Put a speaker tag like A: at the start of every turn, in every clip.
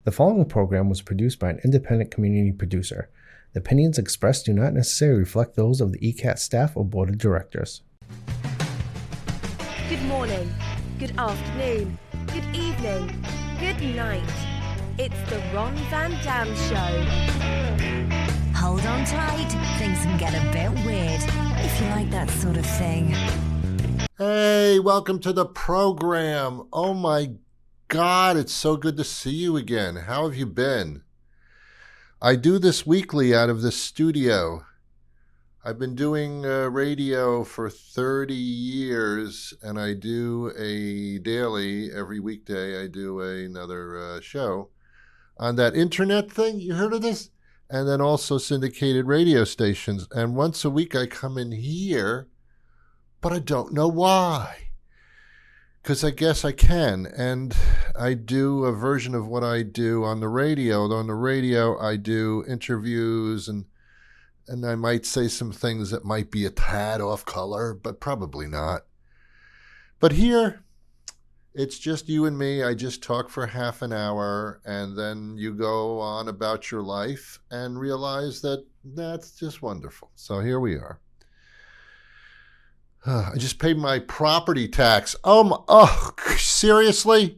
A: The following program was produced by an independent community producer. The opinions expressed do not necessarily reflect those of the ECAT staff or board of directors.
B: Good morning, good afternoon, good evening, good night. It's the Ron Van Dam Show.
C: Hold on tight, things can get a bit weird, if you like that sort of thing.
D: Hey, welcome to the program. Oh my God, it's so good to see you again. How have you been? I do this weekly out of this studio. I've been doing radio for 30 years, and I do a daily, every weekday I do another show on that internet thing. You heard of this? And then also syndicated radio stations. And once a week I come in here, but I don't know why. Because I guess I can, and I do a version of what I do on the radio. On the radio, I do interviews, and I might say some things that might be a tad off color, but probably not. But here, it's just you and me. I just talk for half an hour, and then you go on about your life and realize that that's just wonderful. So here we are. I just paid my property tax. Seriously?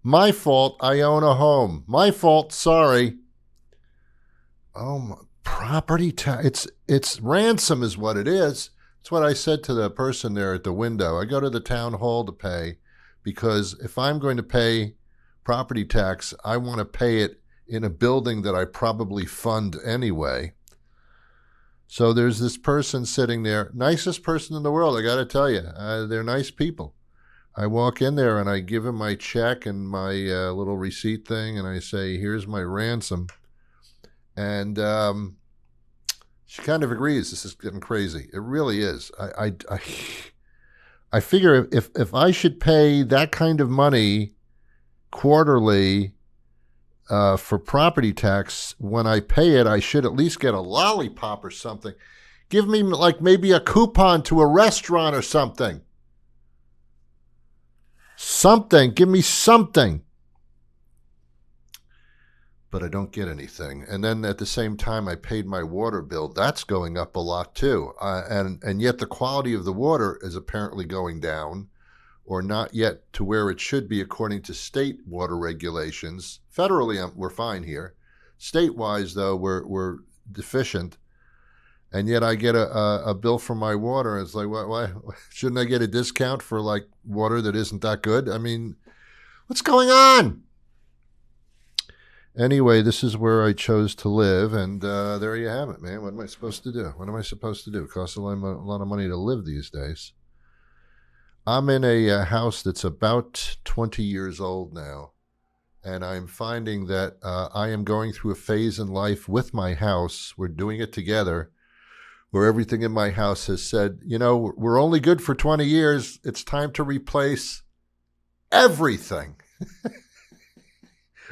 D: My fault. I own a home. My fault. Sorry. Property tax. It's ransom is what it is. It's what I said to the person there at the window. I go to the town hall to pay because if I'm going to pay property tax, I want to pay it in a building that I probably fund anyway. So there's this person sitting there, nicest person in the world, I got to tell you. They're nice people. I walk in there and I give him my check and my little receipt thing, and I say, here's my ransom. And she kind of agrees. This is getting crazy. It really is. I figure if I should pay that kind of money quarterly for property tax, when I pay it, I should at least get a lollipop or something. Give me like maybe a coupon to a restaurant or something. Something. Give me something. But I don't get anything. And then at the same time, I paid my water bill. That's going up a lot too. And yet the quality of the water is apparently going down, or not yet to where it should be according to state water regulations. Federally, we're fine here. State-wise, though, we're deficient. And yet I get a bill for my water, and it's like, why shouldn't I get a discount for like water that isn't that good? I mean, what's going on? Anyway, this is where I chose to live, and there you have it, man. What am I supposed to do? What am I supposed to do? It costs a lot of money to live these days. I'm in a house that's about 20 years old now, and I'm finding that I am going through a phase in life with my house. We're doing it together, where everything in my house has said, we're only good for 20 years. It's time to replace everything.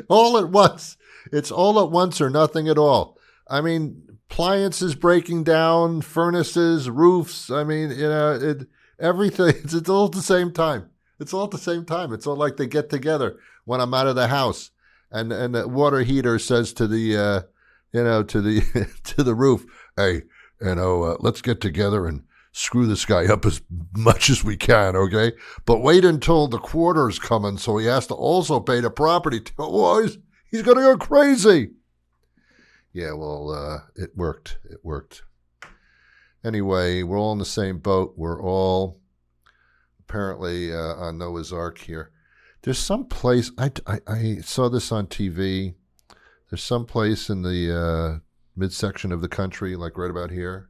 D: All at once. It's all at once or nothing at all. I mean, appliances breaking down, furnaces, roofs. I mean, everything, it's all at the same time. It's all at the same time. It's all like they get together when I'm out of the house, and the water heater says to the, to the roof, hey, let's get together and screw this guy up as much as we can, okay? But wait until the quarter's coming, so he has to also pay the property. He's going to go crazy. Yeah, well, it worked. It worked. Anyway, we're all in the same boat. We're all apparently on Noah's Ark here. There's some place, I saw this on TV. There's some place in the midsection of the country, like right about here,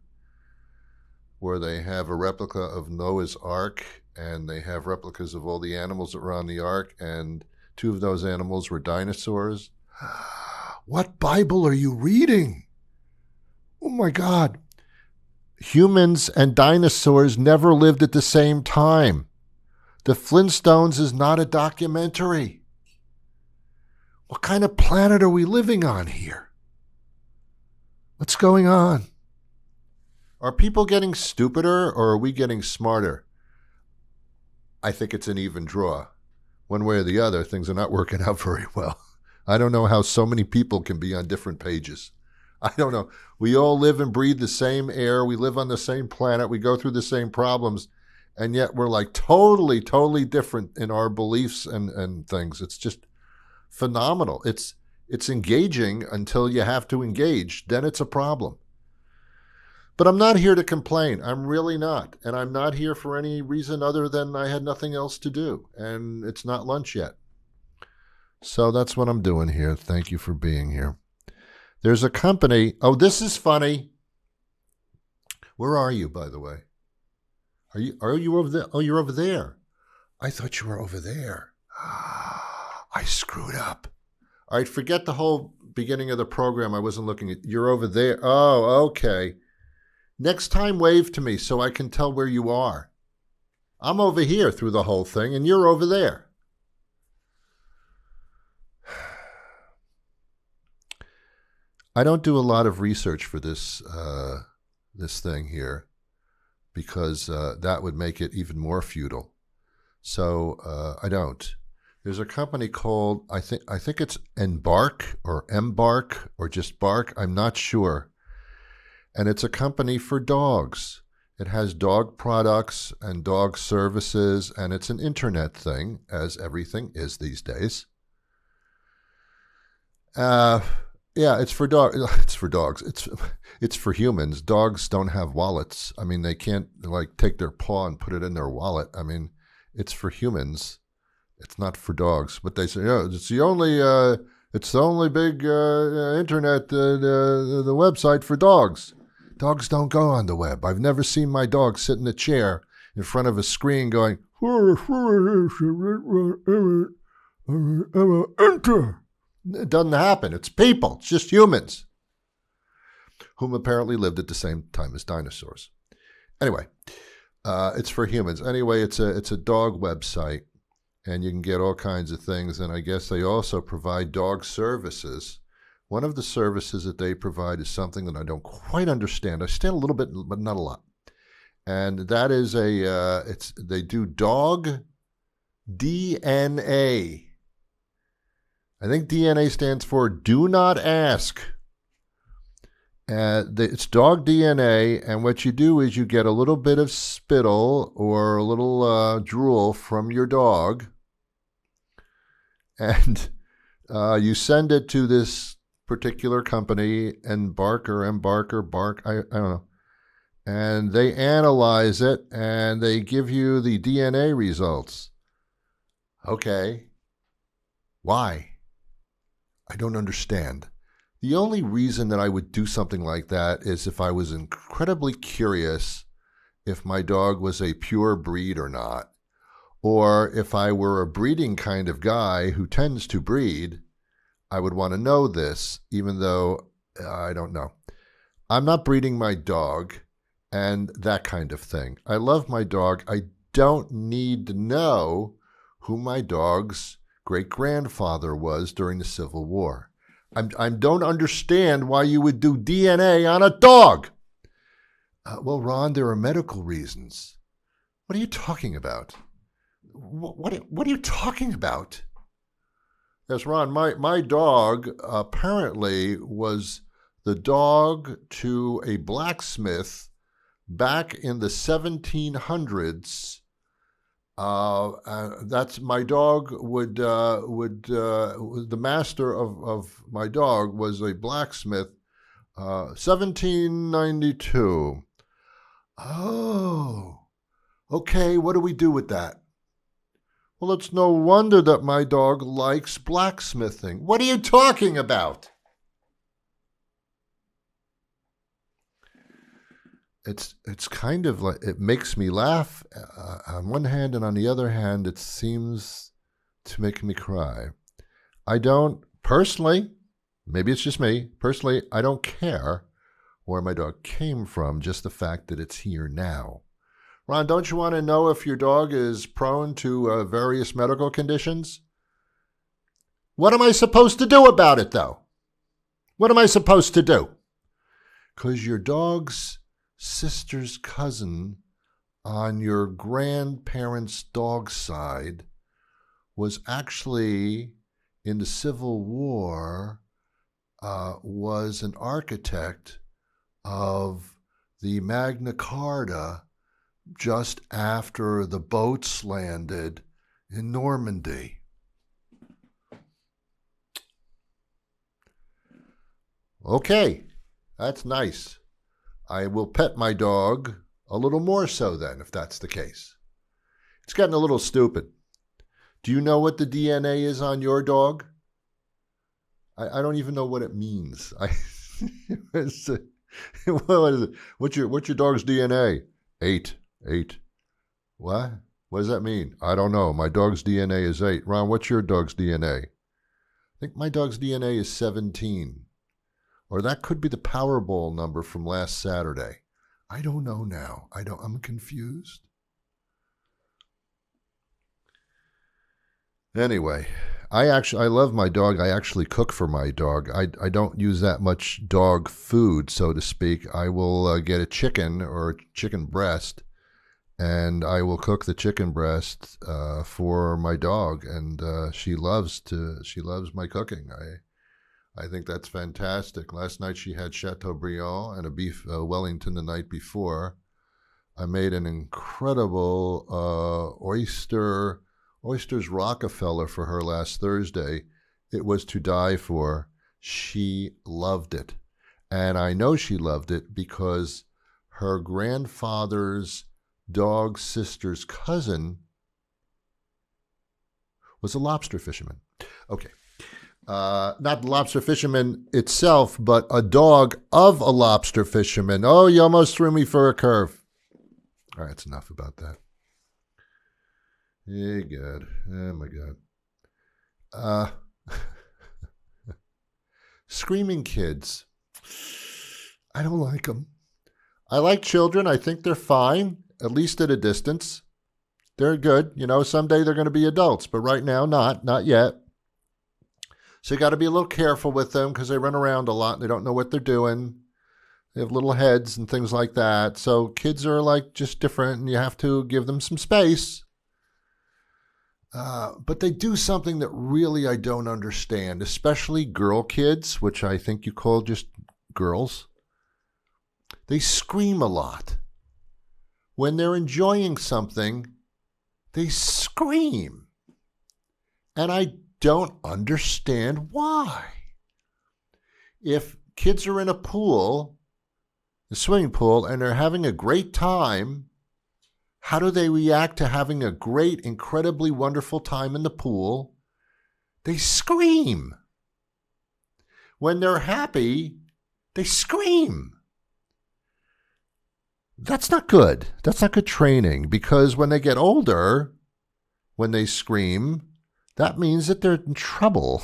D: where they have a replica of Noah's Ark, and they have replicas of all the animals that were on the Ark, and two of those animals were dinosaurs. What Bible are you reading? Oh my God. Humans and dinosaurs never lived at the same time. The Flintstones is not a documentary. What kind of planet are we living on here? What's going on? Are people getting stupider, or are we getting smarter? I think it's an even draw. One way or the other, things are not working out very well. I don't know how so many people can be on different pages. I don't know. We all live and breathe the same air. We live on the same planet. We go through the same problems. And yet we're like totally, totally different in our beliefs and things. It's just phenomenal. It's engaging until you have to engage. Then it's a problem. But I'm not here to complain. I'm really not. And I'm not here for any reason other than I had nothing else to do. And it's not lunch yet. So that's what I'm doing here. Thank you for being here. There's a company. Oh, this is funny. Where are you, by the way? Are you over there? Oh, you're over there. I thought you were over there. I screwed up. All right, forget the whole beginning of the program. I wasn't looking at. You're over there. Oh, okay. Next time, wave to me so I can tell where you are. I'm over here through the whole thing, and you're over there. I don't do a lot of research for this thing here because that would make it even more futile. So I don't. There's a company called I think it's Embark or just Bark. I'm not sure. And it's a company for dogs. It has dog products and dog services, and it's an internet thing, as everything is these days. Yeah, it's for dogs. It's for dogs. It's for humans. Dogs don't have wallets. I mean, they can't like take their paw and put it in their wallet. I mean, it's for humans. It's not for dogs. But they say, it's the only big internet, the website for dogs. Dogs don't go on the web. I've never seen my dog sit in a chair in front of a screen going, enter. It doesn't happen. It's people. It's just humans, whom apparently lived at the same time as dinosaurs. Anyway, it's for humans. Anyway, it's a dog website, and you can get all kinds of things. And I guess they also provide dog services. One of the services that they provide is something that I don't quite understand. I understand a little bit, but not a lot. And that is they do dog DNA. I think DNA stands for Do Not Ask. It's dog DNA, and what you do is you get a little bit of spittle or a little drool from your dog, and you send it to this particular company, Bark, I don't know, and they analyze it, and they give you the DNA results. Okay. Why? I don't understand. The only reason that I would do something like that is if I was incredibly curious if my dog was a pure breed or not, or if I were a breeding kind of guy who tends to breed, I would want to know this, even though I don't know. I'm not breeding my dog and that kind of thing. I love my dog. I don't need to know who my dog's great-grandfather was during the Civil War. I don't understand why you would do DNA on a dog. Well, Ron, there are medical reasons. What are you talking about? What are you talking about? Yes, Ron, my dog apparently was the dog to a blacksmith back in the 1700s. That's my dog the master of my dog was a blacksmith, 1792. Oh, okay. What do we do with that? Well, it's no wonder that my dog likes blacksmithing. What are you talking about? It's kind of like, it makes me laugh on one hand, and on the other hand, it seems to make me cry. I don't, personally, maybe it's just me, personally, I don't care where my dog came from, just the fact that it's here now. Ron, don't you want to know if your dog is prone to various medical conditions? What am I supposed to do about it, though? What am I supposed to do? Because your dog's sister's cousin on your grandparents' dog side was actually in the Civil War was an architect of the Magna Carta just after the boats landed in Normandy. Okay, that's nice. I will pet my dog a little more so then, if that's the case. It's getting a little stupid. Do you know what the DNA is on your dog? I don't even know what it means. What is it? What's your dog's DNA? 8. What? What does that mean? I don't know. My dog's DNA is 8. Ron, what's your dog's DNA? I think my dog's DNA is 17. Or that could be the Powerball number from last Saturday. I don't know now. I'm confused. Anyway, I love my dog. I actually cook for my dog. I don't use that much dog food, so to speak. I will get a chicken or a chicken breast, and I will cook the chicken breast for my dog, and she loves my cooking. I think that's fantastic. Last night she had Chateaubriand and a beef Wellington the night before. I made an incredible Oysters Rockefeller for her last Thursday. It was to die for. She loved it. And I know she loved it because her grandfather's dog's sister's cousin was a lobster fisherman. Okay. Not the lobster fisherman itself, but a dog of a lobster fisherman. Oh, you almost threw me for a curve. All right, it's enough about that. Yeah, God. Oh, my God. Screaming kids. I don't like them. I like children. I think they're fine, at least at a distance. They're good. You know, someday they're going to be adults, but right now, not yet. So you got to be a little careful with them because they run around a lot and they don't know what they're doing. They have little heads and things like that. So kids are like just different and you have to give them some space. But they do something that really I don't understand, especially girl kids, which I think you call just girls. They scream a lot. When they're enjoying something, they scream. And I don't understand why. If kids are in a pool, a swimming pool, and they're having a great time, how do they react to having a great, incredibly wonderful time in the pool? They scream. When they're happy, they scream. That's not good. That's not good training because when they get older, when they scream, that means that they're in trouble.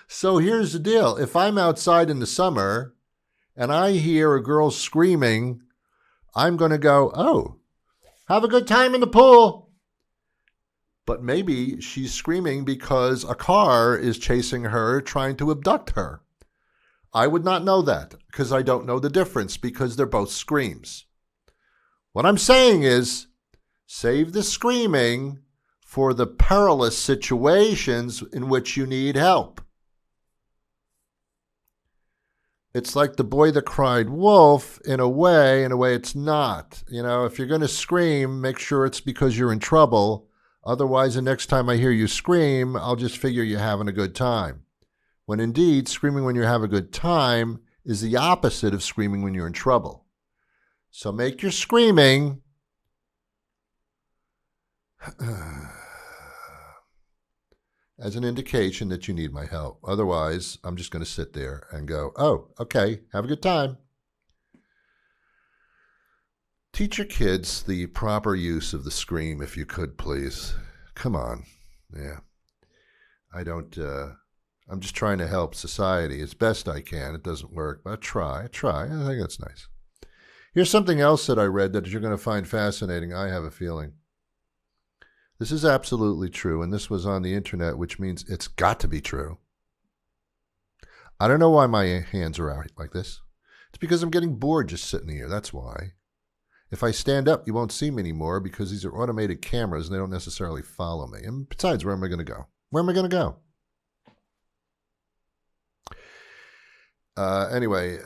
D: So here's the deal. If I'm outside in the summer and I hear a girl screaming, I'm going to go, oh, have a good time in the pool. But maybe she's screaming because a car is chasing her, trying to abduct her. I would not know that because I don't know the difference because they're both screams. What I'm saying is save the screaming for the perilous situations in which you need help. It's like the boy that cried wolf in a way it's not. You know, if you're going to scream, make sure it's because you're in trouble. Otherwise, the next time I hear you scream, I'll just figure you're having a good time. When indeed, screaming when you have a good time is the opposite of screaming when you're in trouble. So make your screaming as an indication that you need my help. Otherwise, I'm just going to sit there and go, oh, okay, have a good time. Teach your kids the proper use of the scream, if you could, please. Come on. Yeah. I'm just trying to help society as best I can. It doesn't work, but I try. I think that's nice. Here's something else that I read that you're going to find fascinating, I have a feeling. This is absolutely true, and this was on the internet, which means it's got to be true. I don't know why my hands are out like this. It's because I'm getting bored just sitting here. That's why. If I stand up, you won't see me anymore because these are automated cameras and they don't necessarily follow me. And besides, where am I going to go? Where am I going to go? Anyway,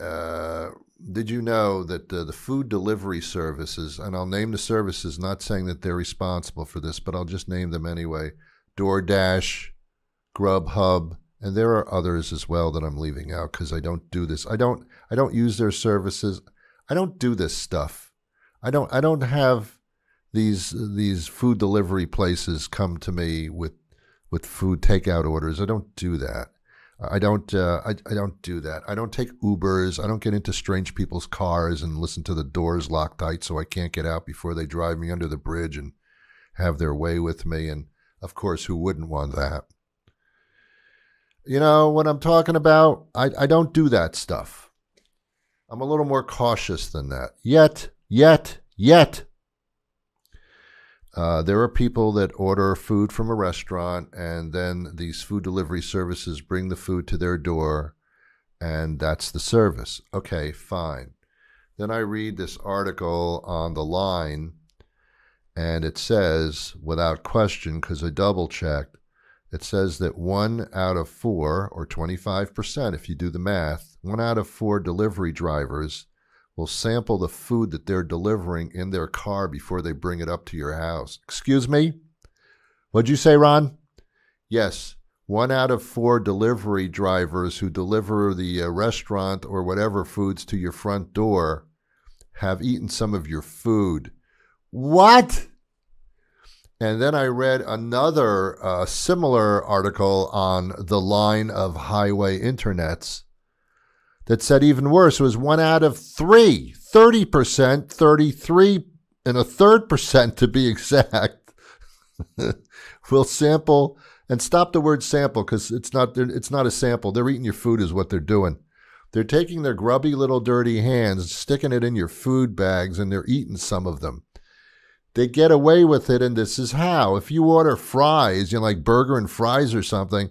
D: did you know that the food delivery services, and I'll name the services, not saying that they're responsible for this, but I'll just name them anyway, DoorDash, Grubhub, and there are others as well that I'm leaving out because I don't do this. I don't use their services. I don't do this stuff. I don't have these food delivery places come to me with food takeout orders. I don't do that. I don't do that. I don't take Ubers. I don't get into strange people's cars and listen to the doors locked tight so I can't get out before they drive me under the bridge and have their way with me. And of course, who wouldn't want that? You know what I'm talking about? I don't do that stuff. I'm a little more cautious than that. Yet. There are people that order food from a restaurant, and then these food delivery services bring the food to their door, and that's the service. Okay, fine. Then I read this article on The Line, and it says, without question, because I double-checked, it says that 1 out of 4, or 25%, if you do the math, 1 out of 4 delivery drivers will sample the food that they're delivering in their car before they bring it up to your house. Excuse me? What'd you say, Ron? Yes, 1 out of 4 delivery drivers who deliver the restaurant or whatever foods to your front door have eaten some of your food. What? And then I read another similar article on the line of highway internets that said even worse. It was 1 out of 3, 30%, 33 and a third percent to be exact, will sample, and stop the word sample because it's not a sample. They're eating your food is what they're doing. They're taking their grubby little dirty hands, sticking it in your food bags, and they're eating some of them. They get away with it, and this is how. If you order fries, like burger and fries or something,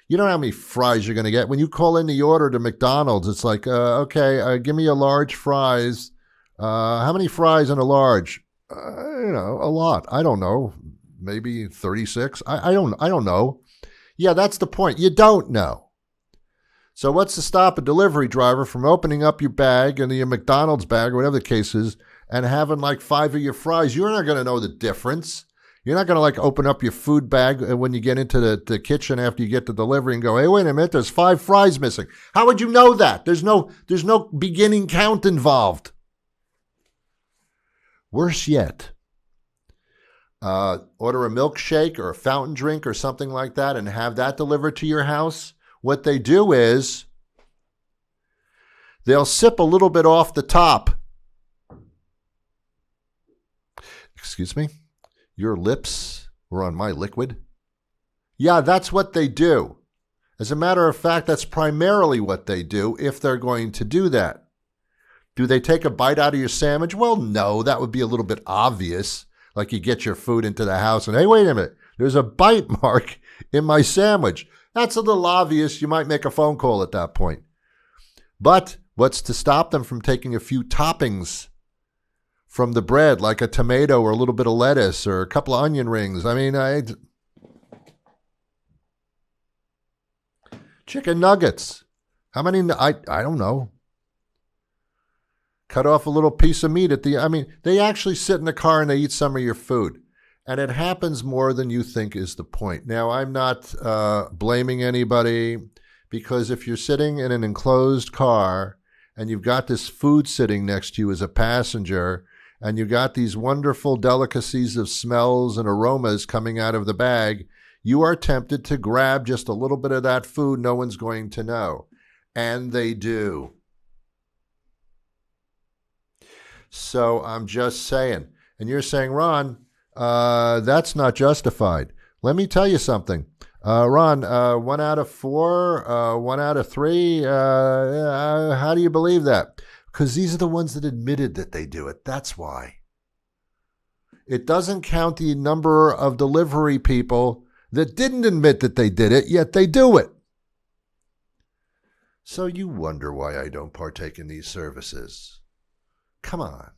D: you don't know how many fries you're going to get. When you call in the order to McDonald's, it's like, okay, give me a large fries. How many fries in a large? A lot. I don't know. Maybe 36. I don't know. Yeah, that's the point. You don't know. So what's to stop a delivery driver from opening up your bag and your McDonald's bag or whatever the case is and having like 5 of your fries? You're not going to know the difference. You're not going to open up your food bag when you get into the kitchen after you get the delivery and go, hey, wait a minute, there's 5 fries missing. How would you know that? There's no beginning count involved. Worse yet, order a milkshake or a fountain drink or something like that and have that delivered to your house. What they do is they'll sip a little bit off the top. Excuse me? Your lips were on my liquid? Yeah, that's what they do. As a matter of fact, that's primarily what they do if they're going to do that. Do they take a bite out of your sandwich? Well, no, that would be a little bit obvious. Like you get your food into the house and, hey, wait a minute, there's a bite mark in my sandwich. That's a little obvious. You might make a phone call at that point. But what's to stop them from taking a few toppings from the bread, like a tomato or a little bit of lettuce or a couple of onion rings? I mean, chicken nuggets. How many? I don't know. Cut off a little piece of meat they actually sit in the car and they eat some of your food. And it happens more than you think is the point. Now, I'm not blaming anybody, because if you're sitting in an enclosed car and you've got this food sitting next to you as a passenger, and you got these wonderful delicacies of smells and aromas coming out of the bag, you are tempted to grab just a little bit of that food. No one's going to know. And they do. So I'm just saying. And you're saying, Ron, that's not justified. Let me tell you something. Ron, 1 out of 4, 1 out of 3, how do you believe that? Because these are the ones that admitted that they do it. That's why. It doesn't count the number of delivery people that didn't admit that they did it, yet they do it. So you wonder why I don't partake in these services. Come on.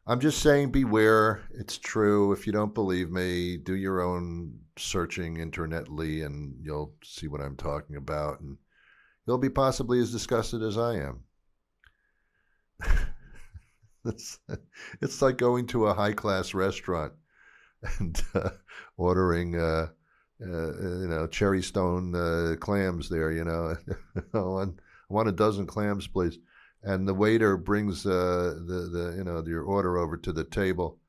D: I'm just saying, beware. It's true. If you don't believe me, do your own searching internetly, and you'll see what I'm talking about, and you'll be possibly as disgusted as I am. It's like going to a high-class restaurant and ordering, cherry stone clams there. I want a dozen clams, please. And the waiter brings your order over to the table,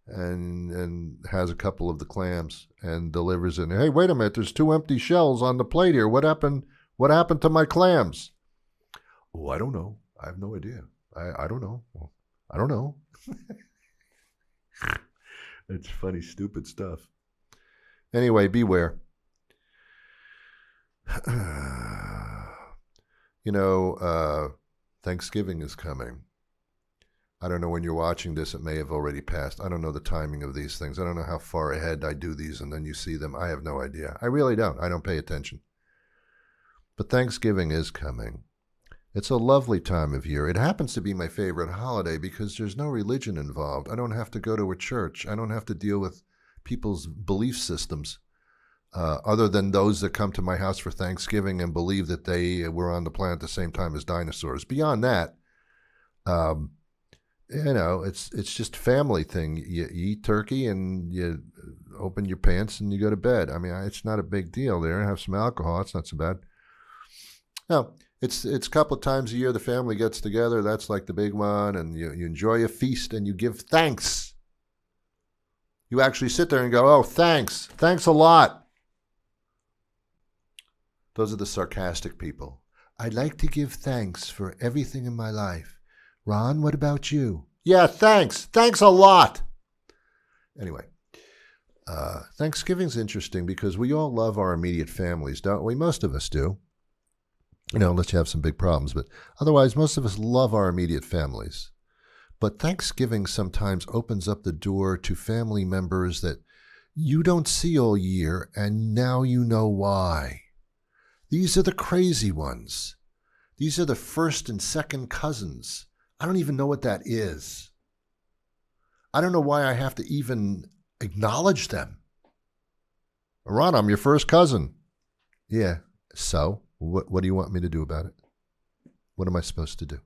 D: and has a couple of the clams and delivers it. Hey, wait a minute! There's 2 empty shells on the plate here. What happened? What happened to my clams? Oh, I don't know. I have no idea. I don't know. I don't know. It's funny, stupid stuff. Anyway, beware. Thanksgiving is coming. I don't know when you're watching this. It may have already passed. I don't know the timing of these things. I don't know how far ahead I do these and then you see them. I have no idea. I really don't. I don't pay attention. But Thanksgiving is coming. It's a lovely time of year. It happens to be my favorite holiday because there's no religion involved. I don't have to go to a church. I don't have to deal with people's belief systems, other than those that come to my house for Thanksgiving and believe that they were on the planet at the same time as dinosaurs. Beyond that, it's just a family thing. You eat turkey and you open your pants and you go to bed. I mean, it's not a big deal there. Have some alcohol. It's not so bad. No, it's a couple of times a year the family gets together. That's like the big one, and you enjoy a feast and you give thanks. You actually sit there and go, oh, thanks. Thanks a lot. Those are the sarcastic people. I'd like to give thanks for everything in my life. Ron, what about you? Yeah, thanks. Thanks a lot. Anyway, Thanksgiving's interesting because we all love our immediate families, don't we? Most of us do. Unless you have some big problems. But otherwise, most of us love our immediate families. But Thanksgiving sometimes opens up the door to family members that you don't see all year, and now you know why. These are the crazy ones. These are the first and second cousins. I don't even know what that is. I don't know why I have to even acknowledge them. Ron, I'm your first cousin. Yeah, so what do you want me to do about it? What am I supposed to do?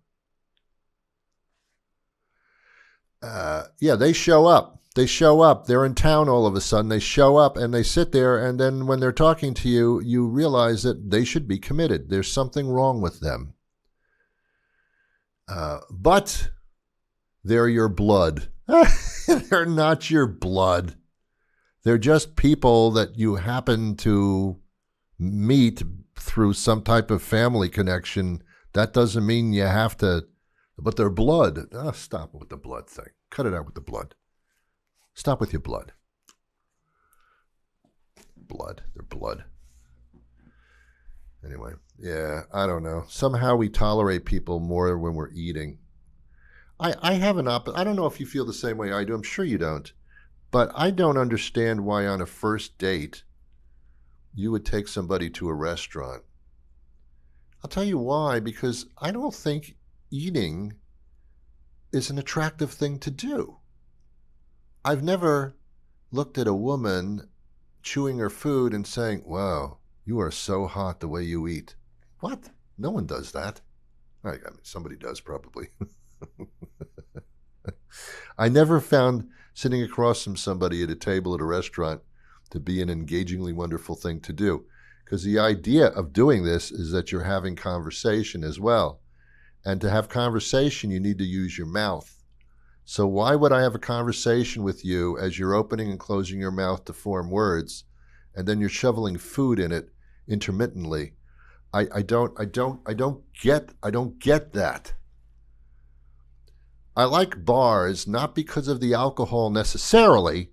D: They show up. They show up. They're in town all of a sudden. They show up and they sit there, and then when they're talking to you, you realize that they should be committed. There's something wrong with them. But they're your blood. They're not your blood. They're just people that you happen to meet through some type of family connection. That doesn't mean you have to, but they're blood. Stop with the blood thing. Cut it out with the blood. Stop with your blood. Blood. They're blood. Anyway, yeah, I don't know. Somehow we tolerate people more when we're eating. I have I don't know if you feel the same way I do. I'm sure you don't. But I don't understand why on a first date you would take somebody to a restaurant. I'll tell you why, because I don't think eating is an attractive thing to do. I've never looked at a woman chewing her food and saying, wow, you are so hot the way you eat. What? No one does that. I mean, somebody does probably. I never found sitting across from somebody at a table at a restaurant to be an engagingly wonderful thing to do. Because the idea of doing this is that you're having conversation as well. And to have conversation, you need to use your mouth. So why would I have a conversation with you as you're opening and closing your mouth to form words, and then you're shoveling food in it intermittently? I don't get that. I like bars not because of the alcohol necessarily,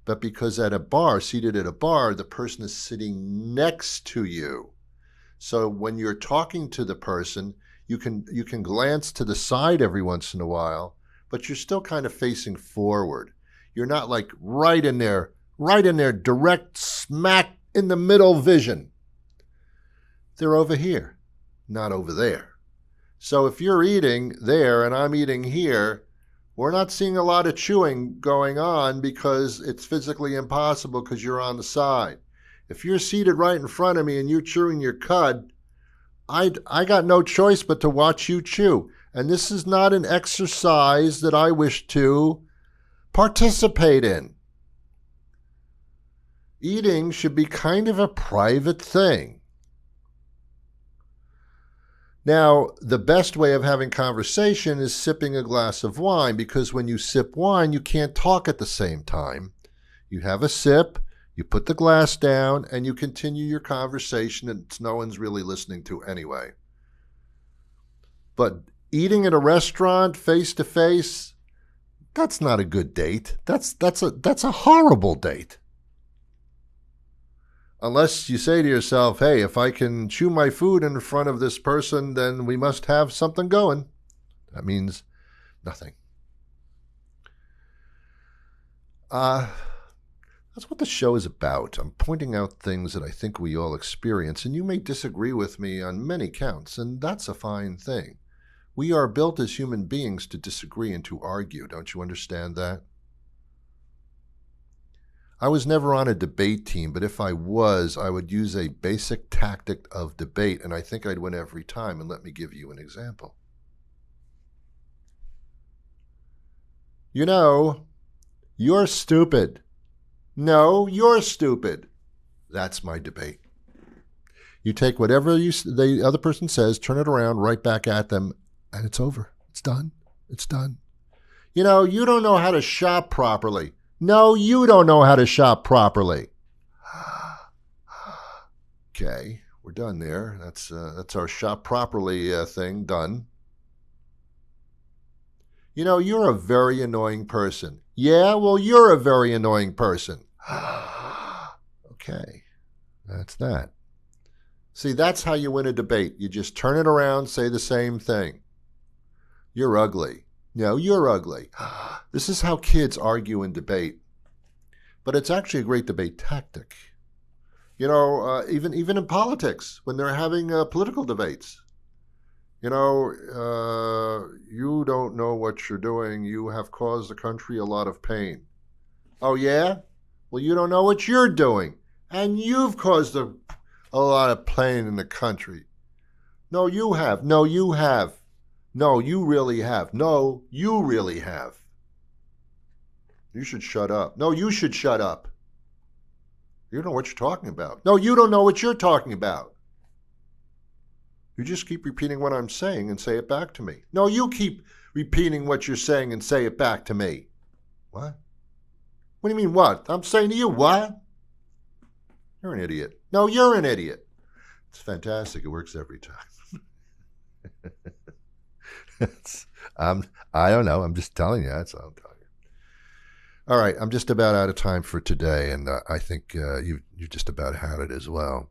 D: but because at a bar, seated at a bar, the person is sitting next to you. So when you're talking to the person, you can glance to the side every once in a while, but you're still kind of facing forward. You're not like right in there, direct smack in the middle vision. They're over here, not over there. So if you're eating there and I'm eating here, We're not seeing a lot of chewing going on because it's physically impossible because you're on the side. If you're seated right in front of me and you're chewing your cud, I got no choice but to watch you chew. And this is not an exercise that I wish to participate in. Eating should be kind of a private thing. Now, the best way of having conversation is sipping a glass of wine, because when you sip wine, you can't talk at the same time. You have a sip, you put the glass down, and you continue your conversation that no one's really listening to anyway. But eating at a restaurant face to face, that's not a good date. That's a horrible date. Unless you say to yourself, hey, if I can chew my food in front of this person, then we must have something going. That means nothing. That's what the show is about. I'm pointing out things that I think we all experience, and you may disagree with me on many counts, and that's a fine thing. We are built as human beings to disagree and to argue. Don't you understand that? I was never on a debate team, but if I was, I would use a basic tactic of debate, and I think I'd win every time. And let me give you an example. You know, you're stupid. No, you're stupid. That's my debate. You take whatever the other person says, turn it around, right back at them, and it's over. It's done. It's done. You know, you don't know how to shop properly. No, you don't know how to shop properly. Okay, we're done there. That's our shop properly thing done. You know, you're a very annoying person. Yeah, well, you're a very annoying person. Okay, that's that. See, that's how you win a debate. You just turn it around, say the same thing. You're ugly. No, you're ugly. This is how kids argue and debate. But it's actually a great debate tactic. You know, even in politics, when they're having political debates. You know, you don't know what you're doing. You have caused the country a lot of pain. Oh, yeah? Well, you don't know what you're doing. And you've caused a lot of pain in the country. No, you have. No, you have. No, you really have. No, you really have. You should shut up. No, you should shut up. You don't know what you're talking about. No, you don't know what you're talking about. You just keep repeating what I'm saying and say it back to me. No, you keep repeating what you're saying and say it back to me. What? What do you mean what? I'm saying to you what? You're an idiot. No, you're an idiot. It's fantastic. It works every time. I don't know. I'm just telling you. That's all I'm telling you. All right. I'm just about out of time for today, and I think you've just about had it as well.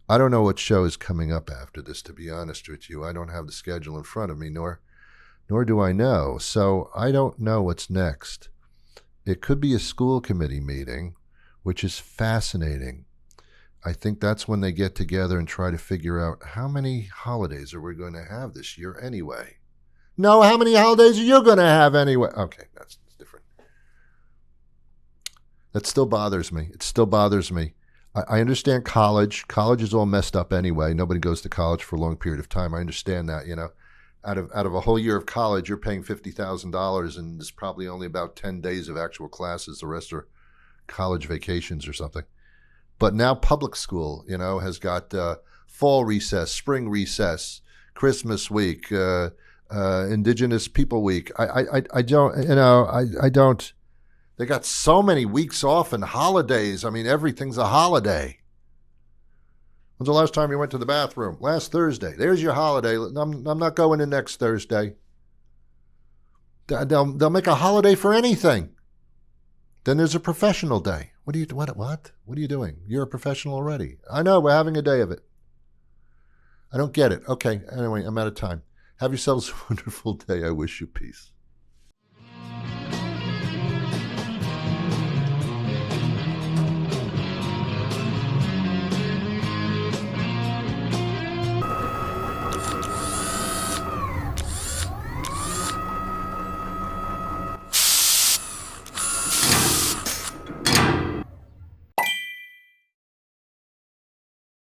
D: I don't know what show is coming up after this, to be honest with you. I don't have the schedule in front of me, nor do I know. So I don't know what's next. It could be a school committee meeting, which is fascinating. I think that's when they get together and try to figure out how many holidays are we going to have this year anyway. No, how many holidays are you going to have anyway? Okay, that's different. That still bothers me. It still bothers me. I understand college. College is all messed up anyway. Nobody goes to college for a long period of time. I understand that, you know. Out of a whole year of college, you're paying $50,000, and there's probably only about 10 days of actual classes. The rest are college vacations or something. But now public school, you know, has got fall recess, spring recess, Christmas week, Indigenous People Week. I don't. They got so many weeks off and holidays. I mean, everything's a holiday. When's the last time you went to the bathroom? Last Thursday. There's your holiday. I'm not going in next Thursday. They'll make a holiday for anything. Then there's a professional day. What are you doing? You're a professional already. I know, we're having a day of it. I don't get it. Okay, anyway, I'm out of time. Have yourselves a wonderful day. I wish you peace.